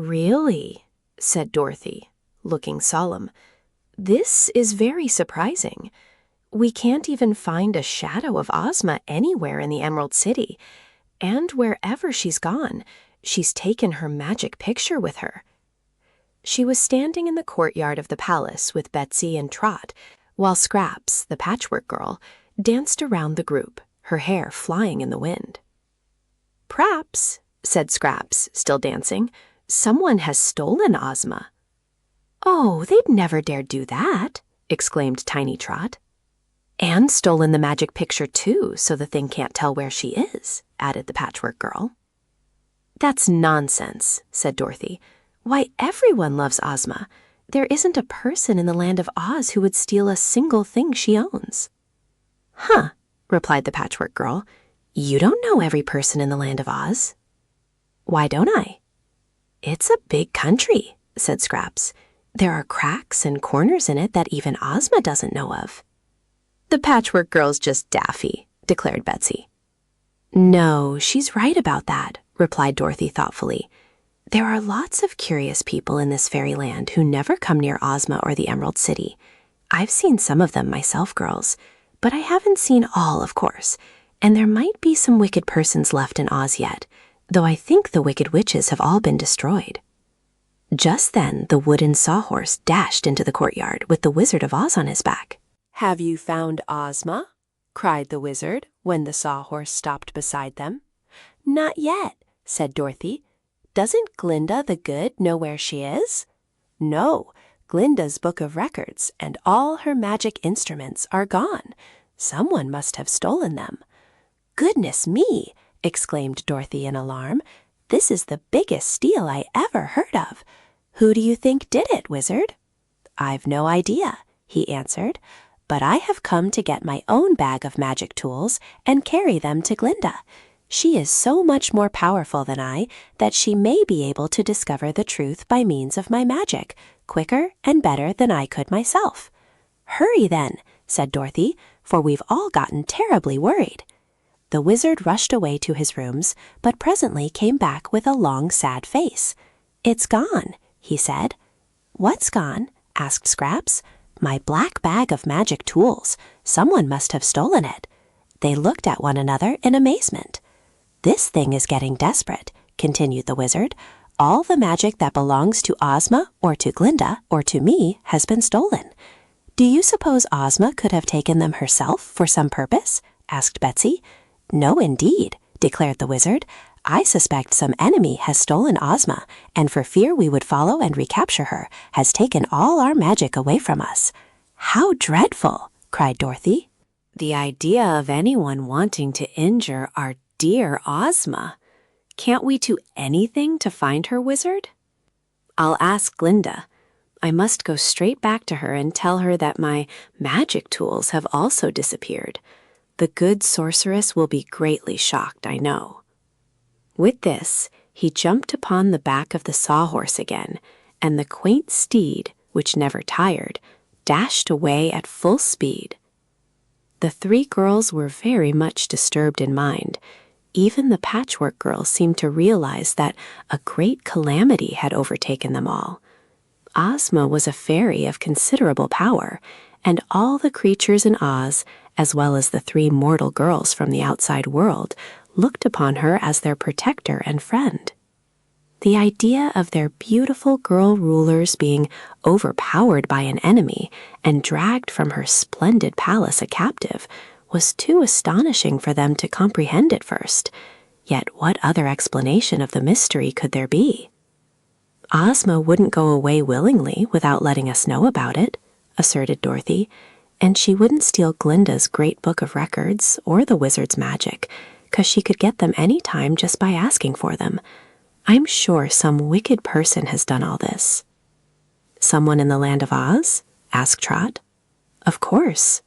"Really?" said Dorothy, looking solemn. "This is very surprising. We can't even find a shadow of Ozma anywhere in the Emerald City, and wherever she's gone, she's taken her magic picture with her." She was standing in the courtyard of the palace with Betsy and Trot, while Scraps, the patchwork girl, danced around the group, her hair flying in the wind. "P'raps," said Scraps, still dancing, "someone has stolen Ozma." "Oh, they'd never dare do that," exclaimed Tiny Trot. "And stolen the magic picture, too, so the thing can't tell where she is," added the patchwork girl. "That's nonsense," said Dorothy. "Why, everyone loves Ozma. There isn't a person in the land of Oz who would steal a single thing she owns." "Huh," replied the patchwork girl. "You don't know every person in the land of Oz." "Why don't I?" "It's a big country," said Scraps. "There are cracks and corners in it that even Ozma doesn't know of." "The patchwork girl's just daffy," declared Betsy. "No, she's right about that," replied Dorothy thoughtfully. "There are lots of curious people in this fairyland who never come near Ozma or the Emerald City. I've seen some of them myself, girls, but I haven't seen all, of course, and there might be some wicked persons left in Oz yet, though I think the wicked witches have all been destroyed." Just then, the wooden sawhorse dashed into the courtyard with the Wizard of Oz on his back. "Have you found Ozma?" cried the wizard when the sawhorse stopped beside them. "Not yet," said Dorothy. "Doesn't Glinda the Good know where she is?" "No, Glinda's book of records and all her magic instruments are gone. Someone must have stolen them." "Goodness me!" exclaimed Dorothy in alarm. "This is the biggest steal I ever heard of. Who do you think did it, Wizard?" "I've no idea," he answered, "but I have come to get my own bag of magic tools and carry them to Glinda. She is so much more powerful than I that she may be able to discover the truth by means of my magic, quicker and better than I could myself." "Hurry then," said Dorothy, "for we've all gotten terribly worried." The wizard rushed away to his rooms, but presently came back with a long, sad face. "It's gone," he said. "What's gone?" asked Scraps. "My black bag of magic tools. Someone must have stolen it." They looked at one another in amazement. "This thing is getting desperate," continued the wizard. "All the magic that belongs to Ozma or to Glinda or to me has been stolen." "Do you suppose Ozma could have taken them herself for some purpose?" asked Betsy. "No, indeed," declared the wizard. "I suspect some enemy has stolen Ozma, and for fear we would follow and recapture her, has taken all our magic away from us." "How dreadful!" cried Dorothy. "The idea of anyone wanting to injure our dear Ozma. Can't we do anything to find her, Wizard?" "I'll ask Glinda. I must go straight back to her and tell her that my magic tools have also disappeared. The good sorceress will be greatly shocked, I know." With this, he jumped upon the back of the sawhorse again, and the quaint steed, which never tired, dashed away at full speed. The three girls were very much disturbed in mind. Even the patchwork girl seemed to realize that a great calamity had overtaken them all. Ozma was a fairy of considerable power, and all the creatures in Oz, as well as the three mortal girls from the outside world, looked upon her as their protector and friend. The idea of their beautiful girl rulers being overpowered by an enemy and dragged from her splendid palace a captive was too astonishing for them to comprehend at first. Yet what other explanation of the mystery could there be? "Ozma wouldn't go away willingly without letting us know about it," asserted Dorothy, "and she wouldn't steal Glinda's great book of records or the wizard's magic, 'cause she could get them any time just by asking for them. I'm sure some wicked person has done all this." "Someone in the land of Oz?" asked Trot. "Of course.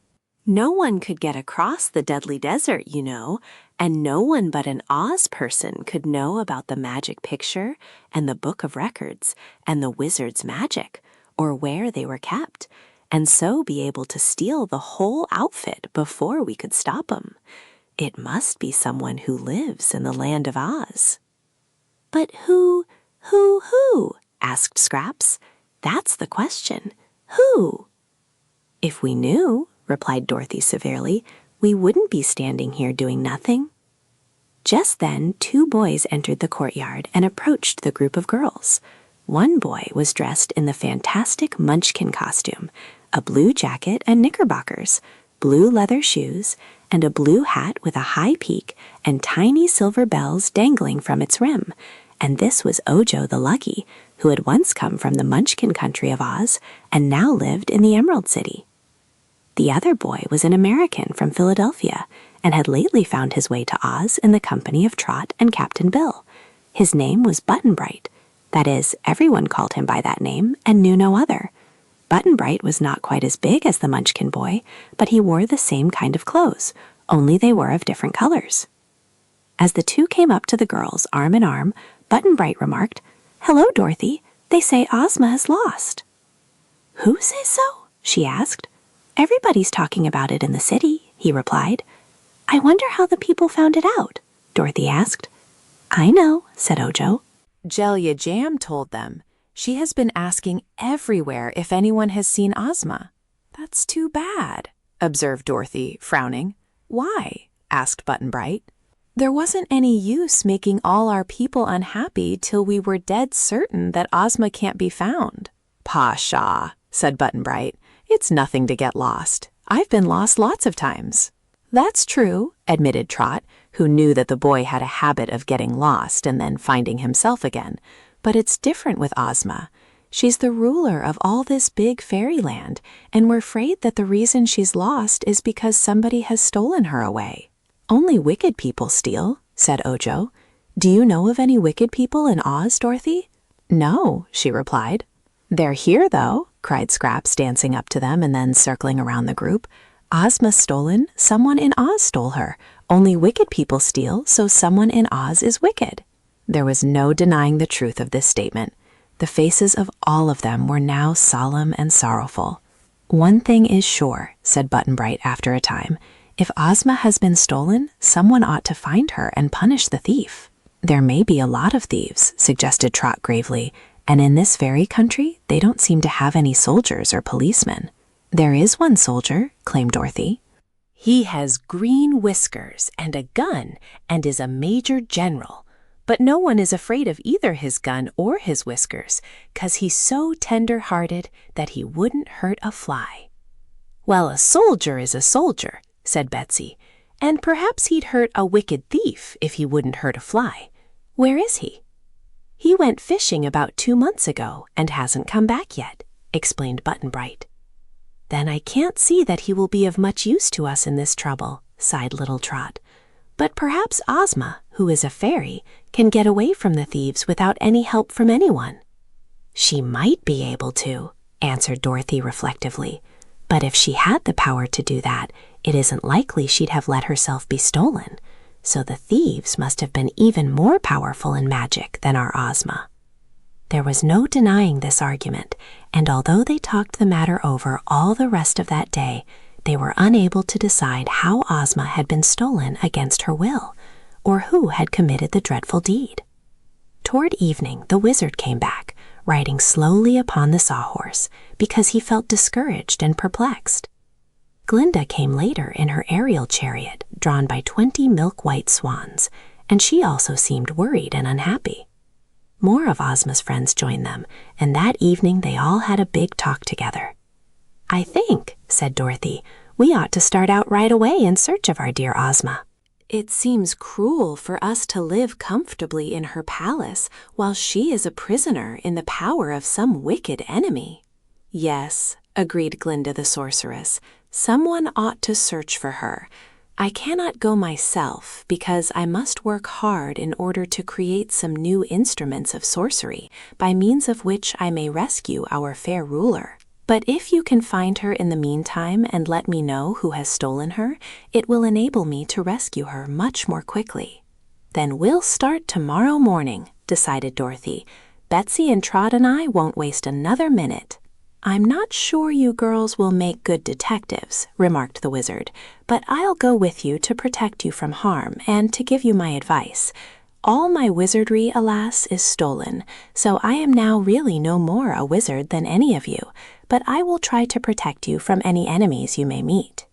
No one could get across the deadly desert, you know, and no one but an Oz person could know about the magic picture and the book of records and the wizard's magic, or where they were kept, and so be able to steal the whole outfit before we could stop 'em. It must be someone who lives in the land of Oz." "But Who? Asked Scraps. That's the question. Who? If we knew, replied Dorothy severely, we wouldn't be standing here doing nothing. Just then, 2 boys entered the courtyard and approached the group of girls. One boy was dressed in the fantastic Munchkin costume, a blue jacket and knickerbockers, blue leather shoes, and a blue hat with a high peak and tiny silver bells dangling from its rim. And this was Ojo the Lucky, who had once come from the Munchkin country of Oz and now lived in the Emerald City. The other boy was an American from Philadelphia and had lately found his way to Oz in the company of Trot and Captain Bill. His name was Button-Bright. That is, everyone called him by that name and knew no other. Button-Bright was not quite as big as the Munchkin boy, but he wore the same kind of clothes, only they were of different colors. As the 2 came up to the girls, arm in arm, Button-Bright remarked, "Hello, Dorothy. They say Ozma has lost." "Who says so?" she asked. "Everybody's talking about it in the city," he replied. "I wonder how the people found it out?" Dorothy asked. "I know," said Ojo. Jellia Jam told them. She has been asking everywhere if anyone has seen Ozma. "That's too bad," observed Dorothy, frowning. "Why?" asked Button-Bright. "There wasn't any use making all our people unhappy till we were dead certain that Ozma can't be found." "Pshaw," said Button-Bright. "It's nothing to get lost. I've been lost lots of times." "That's true," admitted Trot, who knew that the boy had a habit of getting lost and then finding himself again. "But it's different with Ozma. She's the ruler of all this big fairyland, and we're afraid that the reason she's lost is because somebody has stolen her away." "Only wicked people steal," said Ojo. "Do you know of any wicked people in Oz, Dorothy?" "No," she replied. "They're here, though," cried Scraps, dancing up to them and then circling around the group. "Ozma's stolen, someone in Oz stole her. Only wicked people steal, so someone in Oz is wicked." There was no denying the truth of this statement. The faces of all of them were now solemn and sorrowful. "One thing is sure," said Button-Bright after a time. "If Ozma has been stolen, someone ought to find her and punish the thief." "There may be a lot of thieves," suggested Trot gravely, "and in this fairy country, they don't seem to have any soldiers or policemen." "There is one soldier," claimed Dorothy. "He has green whiskers and a gun and is a major general. But no one is afraid of either his gun or his whiskers, 'cause he's so tender-hearted that he wouldn't hurt a fly." "Well, a soldier is a soldier," said Betsy, "and perhaps he'd hurt a wicked thief if he wouldn't hurt a fly. Where is he?" "He went fishing about 2 months ago and hasn't come back yet," explained Button-Bright. "Then I can't see that he will be of much use to us in this trouble," sighed little Trot. "But perhaps Ozma, who is a fairy, can get away from the thieves without any help from anyone." "She might be able to," answered Dorothy reflectively. "But if she had the power to do that, it isn't likely she'd have let herself be stolen. So the thieves must have been even more powerful in magic than our Ozma." There was no denying this argument, and although they talked the matter over all the rest of that day, they were unable to decide how Ozma had been stolen against her will, or who had committed the dreadful deed. Toward evening, the wizard came back, riding slowly upon the sawhorse, because he felt discouraged and perplexed. Glinda came later in her aerial chariot, drawn by 20 milk-white swans, and she also seemed worried and unhappy. More of Ozma's friends joined them, and that evening they all had a big talk together. "I think," said Dorothy, "we ought to start out right away in search of our dear Ozma. It seems cruel for us to live comfortably in her palace while she is a prisoner in the power of some wicked enemy." "Yes," agreed Glinda the sorceress, "someone ought to search for her. I cannot go myself because I must work hard in order to create some new instruments of sorcery by means of which I may rescue our fair ruler. But if you can find her in the meantime and let me know who has stolen her, it will enable me to rescue her much more quickly." "Then we'll start tomorrow morning," decided Dorothy. "Betsy and Trot and I won't waste another minute." "I'm not sure you girls will make good detectives," remarked the wizard, "but I'll go with you to protect you from harm and to give you my advice. All my wizardry, alas, is stolen, so I am now really no more a wizard than any of you, but I will try to protect you from any enemies you may meet."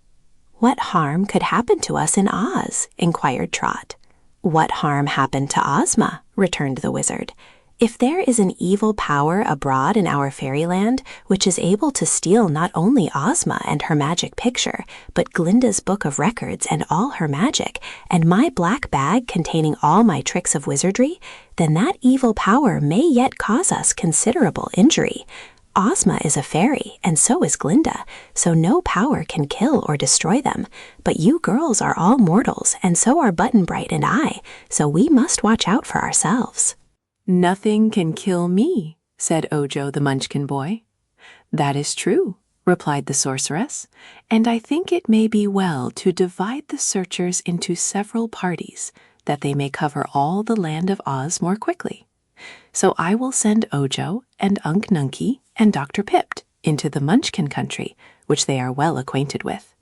"What harm could happen to us in Oz?" inquired Trot. "What harm happened to Ozma?" returned the wizard. "If there is an evil power abroad in our fairyland which is able to steal not only Ozma and her magic picture, but Glinda's book of records and all her magic, and my black bag containing all my tricks of wizardry, then that evil power may yet cause us considerable injury. Ozma is a fairy, and so is Glinda, so no power can kill or destroy them. But you girls are all mortals, and so are Button-Bright and I, so we must watch out for ourselves." "Nothing can kill me," said Ojo the Munchkin boy. "That is true," replied the sorceress, "and I think it may be well to divide the searchers into several parties, that they may cover all the land of Oz more quickly. So I will send Ojo and Unc Nunkie and Dr. Pipt into the Munchkin country, which they are well acquainted with.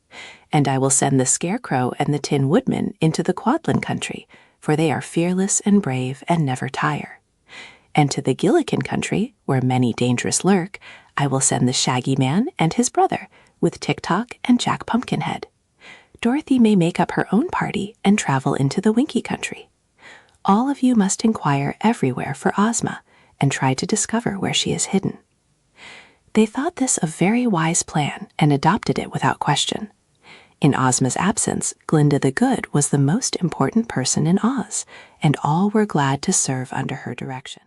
And I will send the Scarecrow and the Tin Woodman into the Quadlin country, for they are fearless and brave and never tire. And to the Gillikin country, where many dangers lurk, I will send the Shaggy Man and his brother, with Tik-Tok and Jack Pumpkinhead. Dorothy may make up her own party and travel into the Winky country. All of you must inquire everywhere for Ozma and try to discover where she is hidden." They thought this a very wise plan and adopted it without question. In Ozma's absence, Glinda the Good was the most important person in Oz, and all were glad to serve under her direction.